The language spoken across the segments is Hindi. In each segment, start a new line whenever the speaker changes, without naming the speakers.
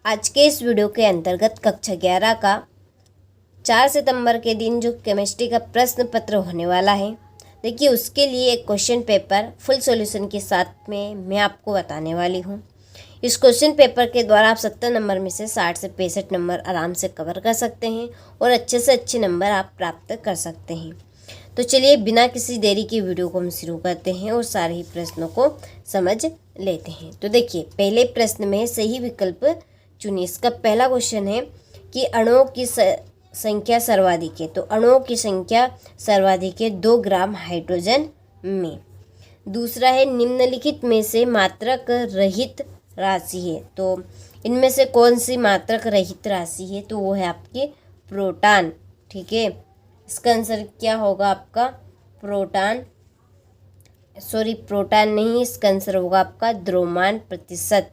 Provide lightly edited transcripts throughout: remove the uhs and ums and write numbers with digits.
आज के इस वीडियो के अंतर्गत कक्षा 11 का 4 सितंबर के दिन जो केमिस्ट्री का प्रश्न पत्र होने वाला है, देखिए उसके लिए एक क्वेश्चन पेपर फुल सॉल्यूशन के साथ में मैं आपको बताने वाली हूँ। इस क्वेश्चन पेपर के द्वारा आप 70 नंबर में से 60 से 65 नंबर आराम से कवर कर सकते हैं और अच्छे से अच्छे नंबर आप प्राप्त कर सकते हैं। तो चलिए बिना किसी देरी की वीडियो को हम शुरू करते हैं और सारे ही प्रश्नों को समझ लेते हैं। तो देखिए पहले प्रश्न में सही विकल्प चुनिए। इसका पहला क्वेश्चन है कि अणुओं की संख्या सर्वाधिक है। तो अणुओं की संख्या सर्वाधिक है 2 ग्राम हाइड्रोजन में। दूसरा है निम्नलिखित में से मात्रक रहित राशि है। तो इनमें से कौन सी मात्रक रहित राशि है? तो वो है आपकी प्रोटॉन। ठीक है, इसका आंसर क्या होगा आपका? प्रोटॉन नहीं, इसका आंसर होगा आपका द्रव्यमान प्रतिशत।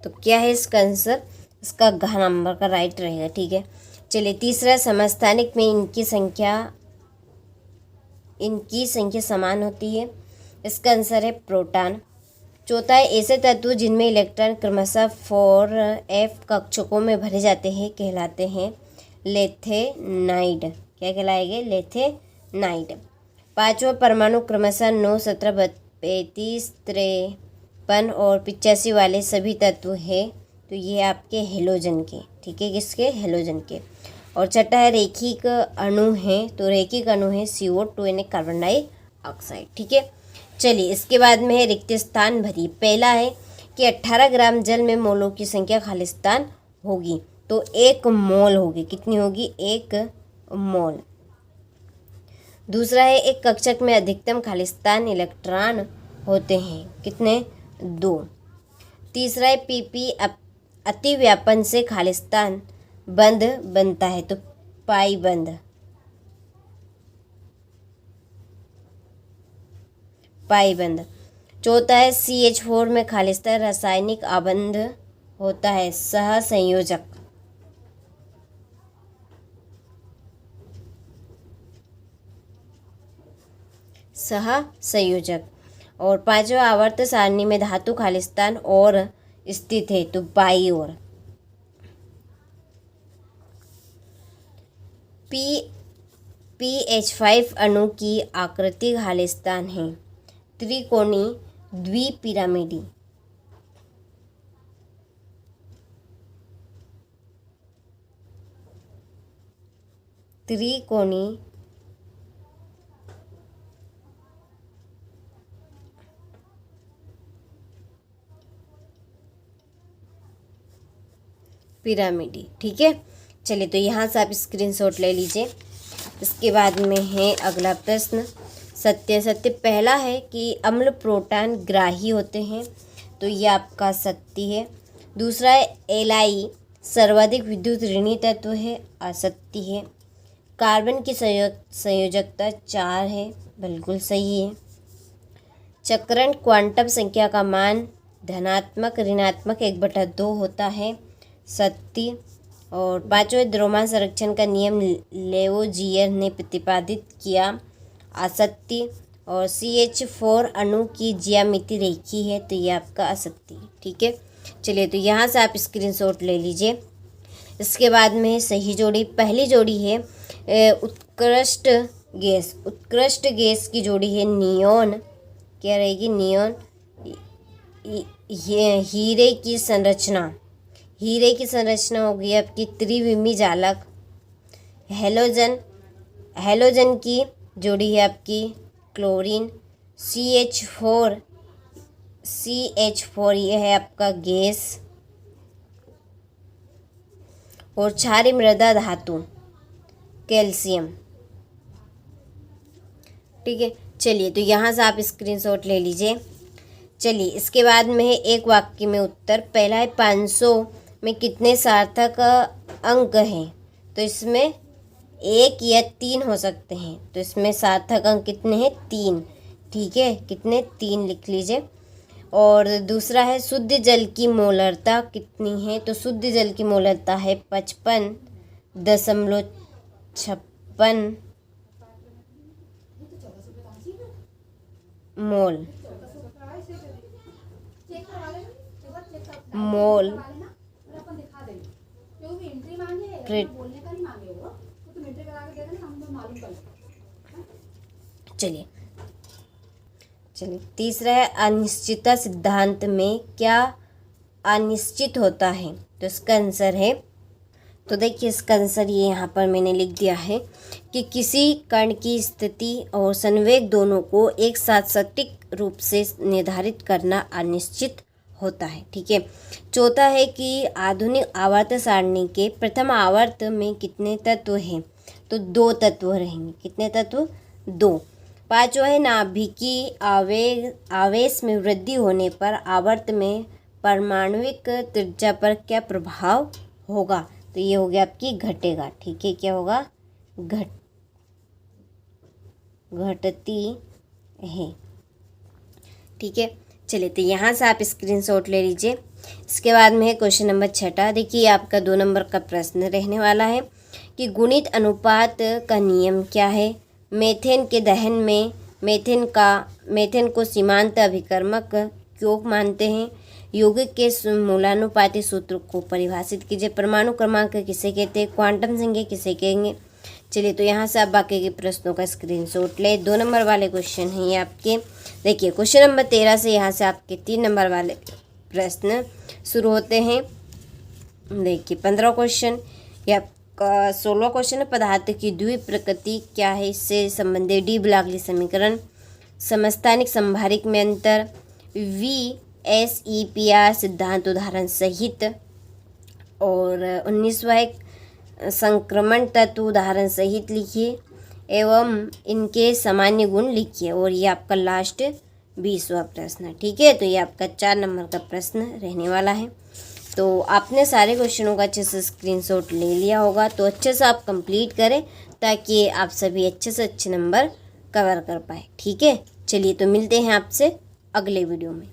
तो क्या है इसका आंसर? इसका घ नंबर का राइट रहेगा। ठीक है, चलिए तीसरा समस्थानिक में इनकी संख्या समान होती है। इसका आंसर है प्रोटॉन। चौथा है ऐसे तत्व जिनमें इलेक्ट्रॉन क्रमशः 4f कक्षकों में भरे जाते हैं कहलाते हैं लेथेनाइड। क्या कहलाएंगे? लेथेनाइड। पांचवा परमाणु क्रमशः 9, 17, 35, 53 और 85 वाले सभी तत्व है। तो ये आपके हेलोजन के। ठीक है, किसके? हेलोजन के। और छठा है रैखिक अणु है। तो रैखिक अणु है CO2 यानी कार्बन डाइऑक्साइड। ठीक है, चलिए इसके बाद में है रिक्त स्थान भरिए। पहला है कि 18 ग्राम जल में मोलों की संख्या खालिस्तान होगी। तो 1 मोल होगी। कितनी होगी? 1 मोल। दूसरा है एक कक्षक में अधिकतम खालिस्तान इलेक्ट्रॉन होते हैं। कितने? 2। तीसरा है PP अति व्यापन से खालिस्तान बंध बनता है। तो पाई बंध। चौथा है CH4 में खालिस्तान रासायनिक आबंध होता है सहसंयोजक। और पांचवा आवर्त सारणी में धातु खालिस्तान और स्थित है। तो बाई ओर। PH5 अणु की आकृति खालिस्तान है त्रिकोणी द्विपिरामिडी। पिरामिडी। ठीक है, चलिए तो यहाँ से आप स्क्रीनशॉट ले लीजिए। इसके बाद में है अगला प्रश्न सत्य। पहला है कि अम्ल प्रोटॉन ग्राही होते हैं। तो ये आपका सत्य है। दूसरा है Li सर्वाधिक विद्युत ऋणी तत्व है। असत्य है। कार्बन की संयोजकता 4 है। बिल्कुल सही है। चक्रण क्वांटम संख्या का मान धनात्मक ऋणात्मक 1/2 होता है। सत्य। और पांचवें द्रव्यमान संरक्षण का नियम लेवोजियर ने प्रतिपादित किया। असत्य। और CH4 अणु की ज्यामिति रेखी है। तो ये आपका असत्य। ठीक है, चलिए तो यहाँ से आप स्क्रीनशॉट ले लीजिए। इसके बाद में सही जोड़ी। पहली जोड़ी है उत्कृष्ट गैस की जोड़ी है नियोन। क्या रहेगी? नियोन। हीरे की संरचना होगी आपकी त्रिविमी जालक। हेलोजन की जोड़ी है आपकी क्लोरीन। CH4 ये है आपका गैस। और क्षारीय मृदा धातु कैल्शियम। ठीक है, चलिए तो यहाँ से आप स्क्रीनशॉट ले लीजिए। चलिए इसके बाद में है एक वाक्य में उत्तर। पहला है 500 में कितने सार्थक अंक हैं? तो इसमें 1 या 3 हो सकते हैं। तो इसमें सार्थक अंक कितने हैं? 3। ठीक है, कितने? 3 लिख लीजिए। और दूसरा है शुद्ध जल की मोलरता कितनी है? तो शुद्ध जल की मोलरता है 55.56 मोल। मोल चलिए चलिए तीसरा है अनिश्चितता सिद्धांत में क्या अनिश्चित होता है। तो इसका आंसर है, तो देखिए इसका आंसर ये यहाँ पर मैंने लिख दिया है कि किसी कण की स्थिति और संवेग दोनों को एक साथ सटीक रूप से निर्धारित करना अनिश्चित होता है। ठीक है। चौथा है कि आधुनिक आवर्त सारणी के प्रथम आवर्त में कितने तत्व हैं। तो 2 तत्व रहेंगे। कितने तत्व? 2। पांचवा है नाभिकीय आवेश में वृद्धि होने पर आवर्त में परमाणुविक त्रिज्या पर क्या प्रभाव होगा। तो ये हो गया आपकी घटेगा। ठीक है, क्या होगा? घटती है। ठीक है, चलिए तो यहाँ से आप स्क्रीनशॉट ले लीजिए। इसके बाद में है क्वेश्चन नंबर 6। देखिए आपका 2 नंबर का प्रश्न रहने वाला है कि गुणित अनुपात का नियम क्या है। मेथेन के दहन में मेथेन को सीमांत अभिकर्मक क्यों मानते हैं। यौगिक के मूलानुपाती सूत्र को परिभाषित कीजिए। परमाणु क्रमांक किसे कहते हैं। क्वांटम संख्या किसे कहेंगे। चलिए तो यहाँ से आप बाकी के प्रश्नों का स्क्रीनशॉट ले। 2 नंबर वाले क्वेश्चन हैं ये आपके। देखिए क्वेश्चन नंबर 13 से यहाँ से आपके 3 नंबर वाले प्रश्न शुरू होते हैं। देखिए 15 क्वेश्चन या 16 क्वेश्चन है पदार्थ की द्विप्रकृति क्या है, इससे संबंधित डी ब्लॉगली समीकरण, समस्थानिक संभारिक में अंतर, VSEPR सिद्धांत उदाहरण सहित, और 19वां एक संक्रमण तत्व उदाहरण सहित लिखिए एवं इनके सामान्य गुण लिखिए। और ये आपका लास्ट 20वां प्रश्न। ठीक है, तो ये आपका 4 नंबर का प्रश्न रहने वाला है। तो आपने सारे क्वेश्चनों का अच्छे से स्क्रीनशॉट ले लिया होगा, तो अच्छे से आप कंप्लीट करें ताकि आप सभी अच्छे से अच्छे नंबर कवर कर पाए। ठीक है, चलिए तो मिलते हैं आपसे अगले वीडियो में।